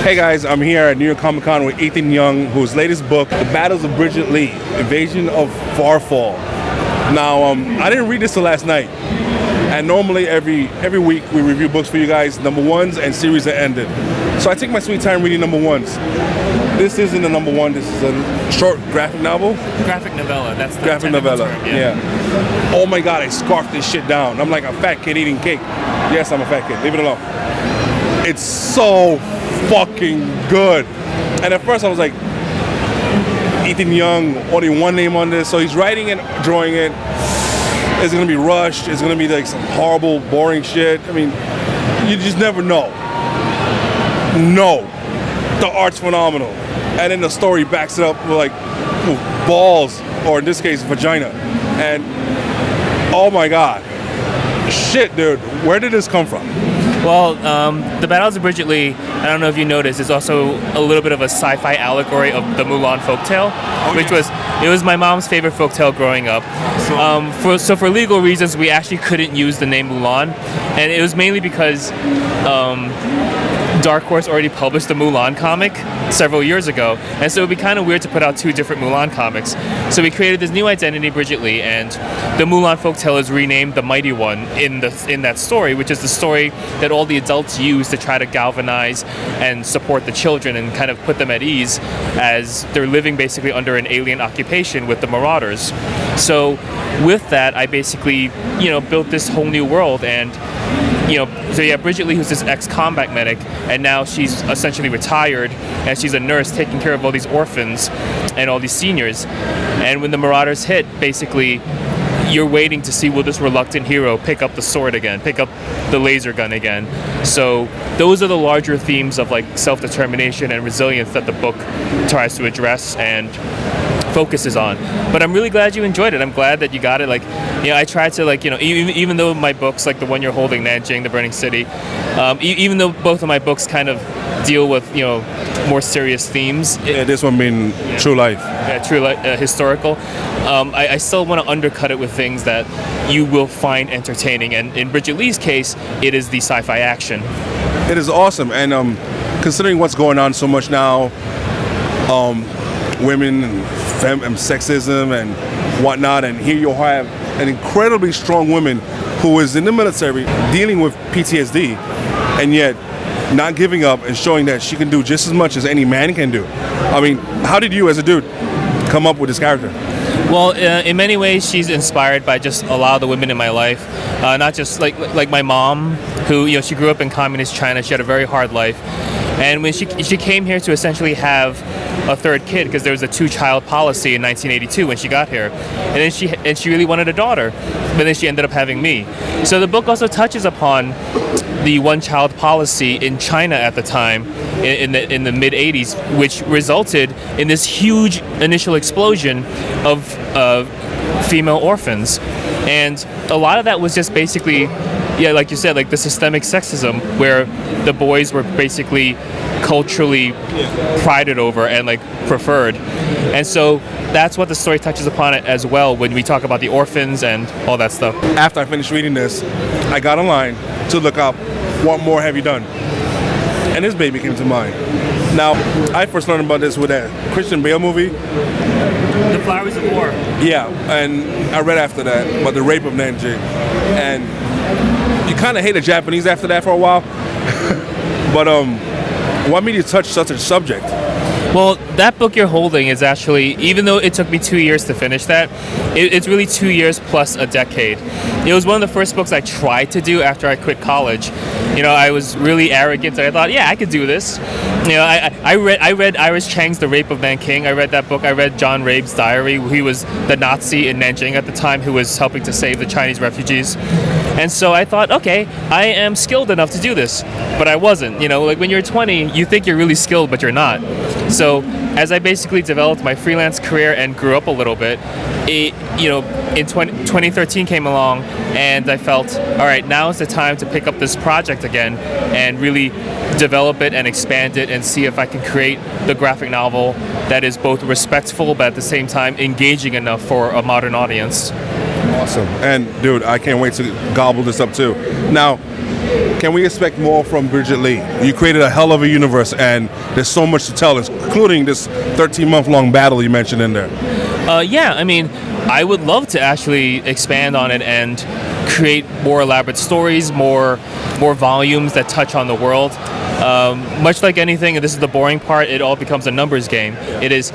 Hey guys, I'm here at New York Comic Con with Ethan Young, whose latest book, The Battles of Bridget Lee, Invasion of Farfall. Now, I didn't read this till last night, and normally every week we review books for you guys, number ones and series that ended. So I take my sweet time reading number ones. This isn't a number one. This is a short graphic novel. Graphic novella. That's the graphic novella. Term, yeah. Oh my God! I scarfed this shit down. I'm like a fat kid eating cake. Yes, I'm a fat kid. Leave it alone. It's so fucking good. And at first I was like, Ethan Young, only one name on this. So he's writing and drawing it. It's gonna be rushed. It's gonna be like some horrible, boring shit. I mean, you just never know. No, the art's phenomenal. And then the story backs it up with like balls, or in this case, vagina. And oh my God, shit, dude, where did this come from? Well, The Battles of Bridget Lee, I don't know if you noticed, is also a little bit of a sci-fi allegory of the Mulan folktale, which was my mom's favorite folktale growing up. So for legal reasons, we actually couldn't use the name Mulan, and it was mainly because Dark Horse already published the Mulan comic several years ago, and so it would be kind of weird to put out two different Mulan comics. So we created this new identity, Bridget Lee, and the Mulan folktale is renamed The Mighty One in that story, which is the story that all the adults use to try to galvanize and support the children and kind of put them at ease as they're living basically under an alien occupation with the Marauders. So with that, I basically, built this whole new world, and Bridget Lee, who's this ex-combat medic, and now she's essentially retired, and she's a nurse taking care of all these orphans and all these seniors. And when the Marauders hit, basically, you're waiting to see, will this reluctant hero pick up the sword again, pick up the laser gun again. So those are the larger themes of like self-determination and resilience that the book tries to address and focuses on. But I'm really glad you enjoyed it. I'm glad that you got it. I tried to even though my books, like the one you're holding, Nanjing, The Burning City, even though both of my books kind of deal with more serious themes. This one being true life. Yeah, true life, historical. I still want to undercut it with things that you will find entertaining. And in Bridget Lee's case, it is the sci-fi action. It is awesome, and considering what's going on so much now, women and sexism and whatnot, and here you'll have an incredibly strong woman who is in the military dealing with PTSD, and yet not giving up and showing that she can do just as much as any man can do. I mean, how did you as a dude come up with this character? Well, in many ways, she's inspired by just a lot of the women in my life. Not just like my mom, who she grew up in communist China. She had a very hard life, and when she came here to essentially have a third kid, because there was a two-child policy in 1982 when she got here, and then she really wanted a daughter, but then she ended up having me. So the book also touches upon the one-child policy in China at the time, in the mid-'80s, which resulted in this huge initial explosion of female orphans. And a lot of that was just basically, like you said, like the systemic sexism, where the boys were basically culturally prided over and preferred. And so that's what the story touches upon it as well when we talk about the orphans and all that stuff. After I finished reading this, I got online to look up what more have you done, and this baby came to mind. Now, I first learned about this with that Christian Bale movie, The Flowers of War. Yeah, and I read after that about the rape of Nanjing, and you kind of hate the Japanese after that for a while. But why me to touch such a subject? Well, that book you're holding is actually, even though it took me 2 years to finish that, it's really 2 years plus a decade. It was one of the first books I tried to do after I quit college. I was really arrogant, and I thought, I could do this. I read Iris Chang's The Rape of Nanking. I read that book. I read John Rabe's diary. He was the Nazi in Nanjing at the time who was helping to save the Chinese refugees. And so I thought, okay, I am skilled enough to do this. But I wasn't. When you're 20, you think you're really skilled, but you're not. So as I basically developed my freelance career and grew up a little bit, in 2013 came along, and I felt, all right, now is the time to pick up this project again and really develop it and expand it and see if I can create the graphic novel that is both respectful but at the same time engaging enough for a modern audience. Awesome. And dude, I can't wait to gobble this up too. Now, Can we expect more from Bridget Lee? You created a hell of a universe, and there's so much to tell, including this 13-month-long battle you mentioned in there. Yeah, I mean, I would love to actually expand on it and create more elaborate stories, more volumes that touch on the world. Much like anything, and this is the boring part, it all becomes a numbers game. It is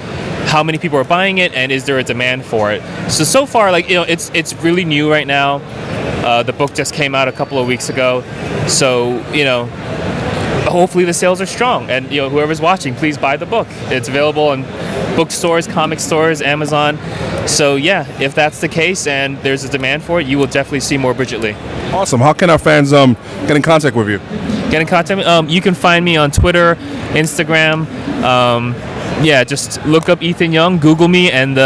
how many people are buying it, and is there a demand for it. So far, like, you know, it's really new right now. The book just came out a couple of weeks ago, so, you know, hopefully the sales are strong, and, you know, whoever's watching, please buy the book. It's available in bookstores, comic stores, Amazon. So yeah, if that's the case and there's a demand for it, you will definitely see more Bridget Lee. Awesome. How can our fans get in contact with you? Get in contact. You can find me on Twitter, Instagram. Yeah, just look up Ethan Young, Google me, and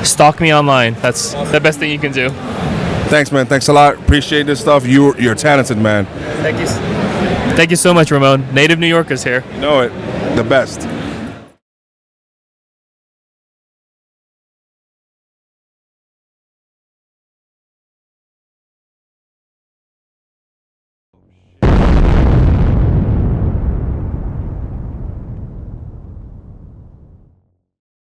stalk me online. That's the best thing you can do. Thanks, man. Thanks a lot. Appreciate this stuff. You're talented, man. Thank you. Thank you so much, Ramon. Native New Yorkers here. You know it. The best.